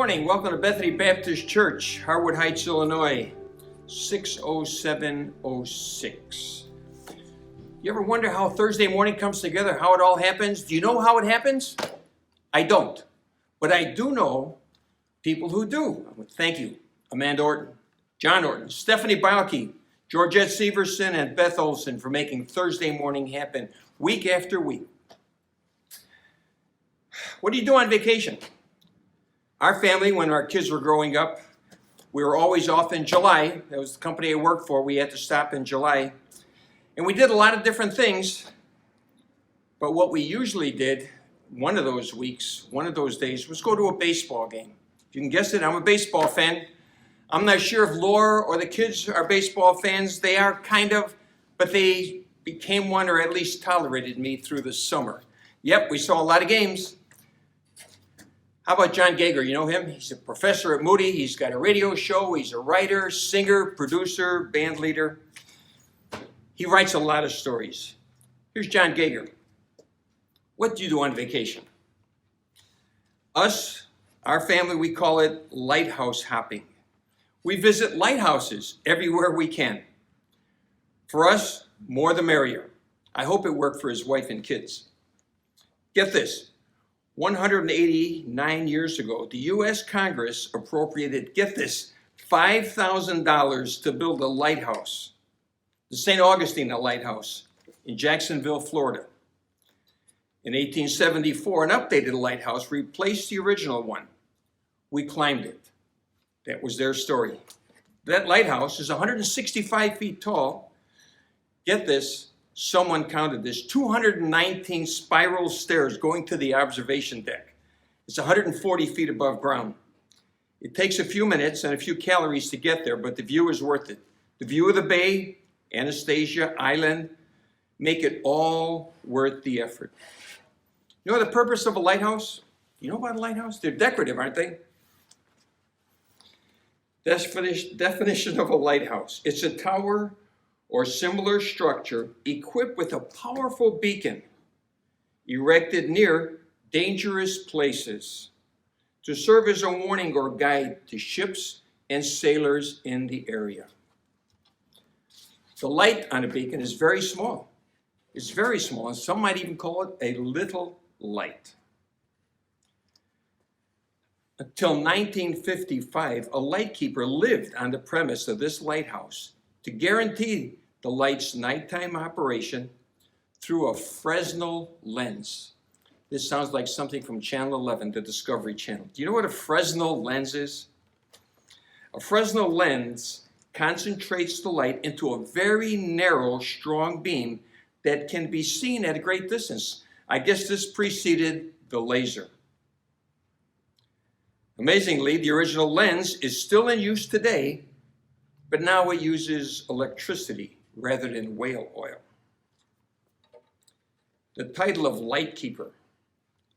morning. Welcome to Bethany Baptist Church, Harwood Heights, Illinois, 60706. You ever wonder how Thursday morning comes together, how it all happens? Do you know how it happens? I don't. But I do know people who do. Thank you. Amanda Orton, John Orton, Stephanie Balke, Georgette Severson, and Beth Olson for making Thursday morning happen week after week. What do you do on vacation? Our family, when our kids were growing up, we were always off in July. That was the company I worked for. We had to stop in July. And we did a lot of different things. But what we usually did, one of those days, was go to a baseball game. If you can guess it, I'm a baseball fan. I'm not sure if Laura or the kids are baseball fans. They are kind of, but they became one or at least tolerated me through the summer. Yep, we saw a lot of games. How about John Gager? You know him? He's a professor at Moody. He's got a radio show. He's a writer, singer, producer, band leader. He writes a lot of stories. Here's John Gager. What do you do on vacation? Us, our family, we call it lighthouse hopping. We visit lighthouses everywhere we can. For us, more the merrier. I hope it worked for his wife and kids. Get this. 189 years ago, the U.S. Congress appropriated, get this, $5,000 to build a lighthouse, the St. Augustine Lighthouse in Jacksonville, Florida. In 1874, an updated lighthouse replaced the original one. We climbed it. That was their story. That lighthouse is 165 feet tall. Get this. Someone counted this, 219 spiral stairs going to the observation deck. It's 140 feet above ground. It takes a few minutes and a few calories to get there, but the view is worth it. The view of the bay, Anastasia Island, make it all worth the effort. You know the purpose of a lighthouse? You know about a lighthouse? They're decorative, aren't they? Definition of a lighthouse. It's a tower or similar structure equipped with a powerful beacon erected near dangerous places to serve as a warning or guide to ships and sailors in the area. The light on a beacon is very small. It's very small, and some might even call it a little light. Until 1955, a lightkeeper lived on the premise of this lighthouse to guarantee the light's nighttime operation through a Fresnel lens. This sounds like something from Channel 11, the Discovery Channel. Do you know what a Fresnel lens is? A Fresnel lens concentrates the light into a very narrow, strong beam that can be seen at a great distance. I guess this preceded the laser. Amazingly, the original lens is still in use today, but now it uses electricity rather than whale oil. The title of Lightkeeper,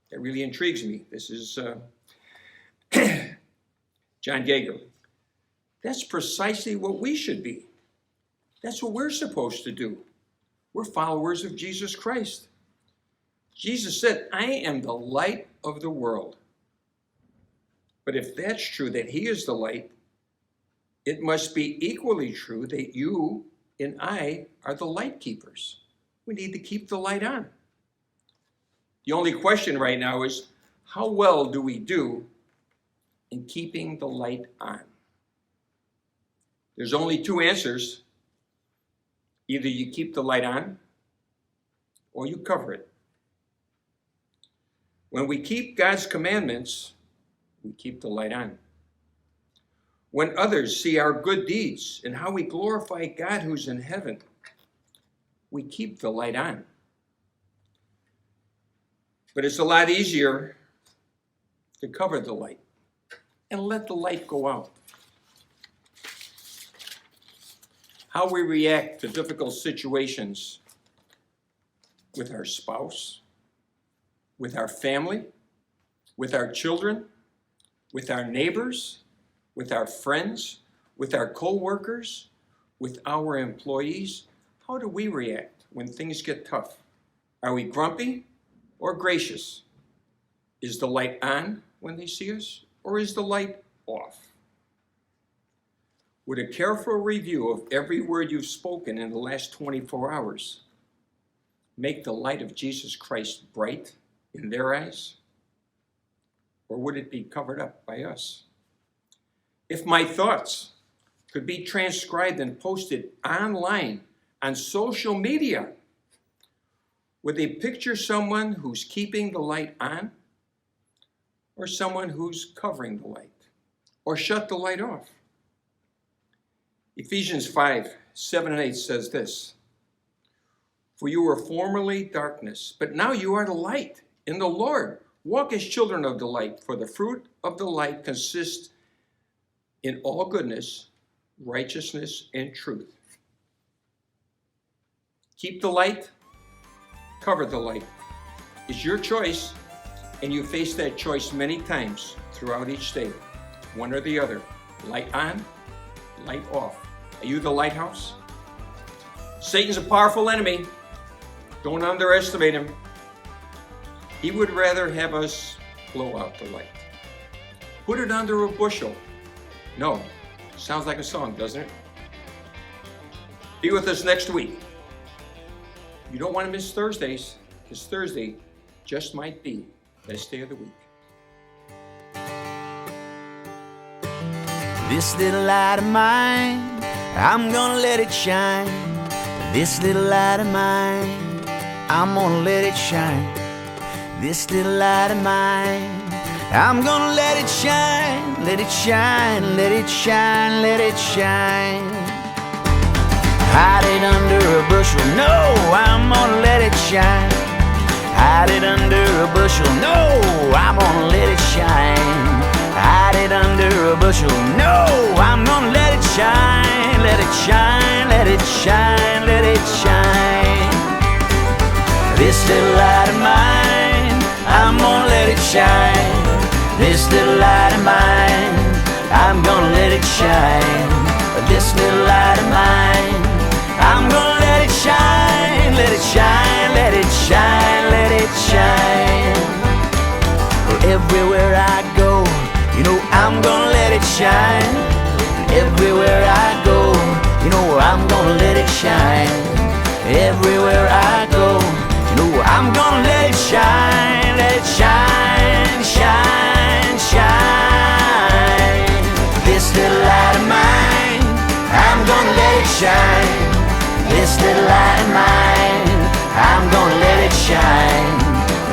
that really intrigues me. This is John Gager. That's precisely what we should be. That's what we're supposed to do. We're followers of Jesus Christ. Jesus said, I am the light of the world. But if that's true, that he is the light, it must be equally true that you and I are the light keepers. We need to keep the light on. The only question right now is, how well do we do in keeping the light on? There's only two answers. Either you keep the light on or you cover it. When we keep God's commandments, we keep the light on. When others see our good deeds and how we glorify God who's in heaven, we keep the light on. But it's a lot easier to cover the light and let the light go out. How we react to difficult situations with our spouse, with our family, with our children, with our neighbors, with our friends, with our co-workers, with our employees. How do we react when things get tough? Are we grumpy or gracious? Is the light on when they see us, or is the light off? Would a careful review of every word you've spoken in the last 24 hours make the light of Jesus Christ bright in their eyes? Or would it be covered up by us? If my thoughts could be transcribed and posted online on social media, would they picture someone who's keeping the light on, or someone who's covering the light, or shut the light off? Ephesians 5:7-8 says this: "For you were formerly darkness, but now you are the light in the Lord. Walk as children of the light, for the fruit of the light consists in all goodness, righteousness, and truth." Keep the light, cover the light. It's your choice, and you face that choice many times throughout each day. One or the other. Light on, light off. Are you the lighthouse? Satan's a powerful enemy. Don't underestimate him. He would rather have us blow out the light. Put it under a bushel. No, sounds like a song, doesn't it? Be with us next week. You don't want to miss Thursdays, because Thursday just might be best day of the week. This little light of mine, I'm gonna let it shine. This little light of mine, I'm gonna let it shine. This little light of mine, I'm gonna let it shine. Let it shine, let it shine, let it shine. Hide it under a bushel, no, I'm gonna let it shine. Hide it under a bushel, no, I'm gonna let it shine. Hide it under a bushel, no, I'm gonna let it shine. Let it shine, let it shine, let it shine. This little light of mine, I'm gonna let it shine. This little light of mine, I'm gonna let it shine. This little light of mine, I'm gonna let it shine. Let it shine, let it shine, let it shine. Everywhere I go, you know I'm gonna let it shine. Everywhere I go, you know I'm gonna let it shine. Everywhere I go, you know I'm gonna let it shine. Let it shine, shine, shine. This little light of mine, I'm gonna let it shine. This little light of mine, I'm gonna let it shine.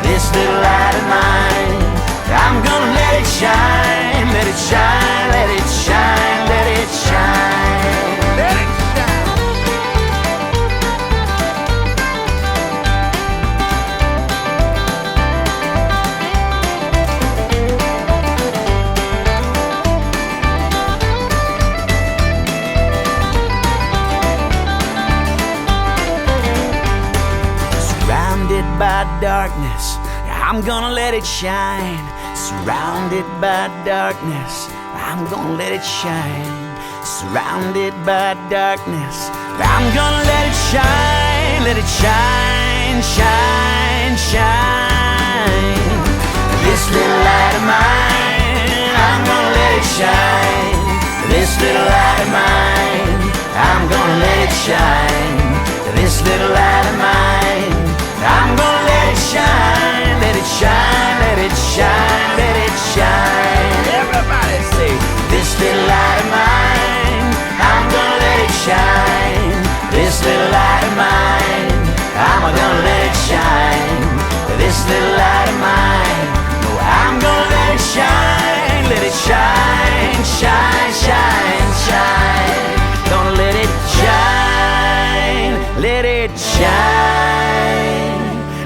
This little light of mine, I'm gonna let it shine. Let it shine, let it shine, let it shine. Let it shine. Surrounded by darkness, I'm gonna let it shine. Surrounded by darkness, I'm gonna let it shine. Surrounded by darkness, I'm gonna let it shine. Let it shine, shine, shine. This little light of mine, I'm gonna let it shine. This little light of mine, I'm gonna let it shine. This little light of mine, I'm gonna let it shine. Let it shine, let it shine, let it shine. Everybody say, this little light of mine, I'm gonna let it shine. This little light of mine, I'm gonna let it shine. This little light of mine, no, I'm gonna let it shine. Let it shine, shine, shine, shine. Gonna let it shine. Let it shine.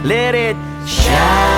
Let it shine.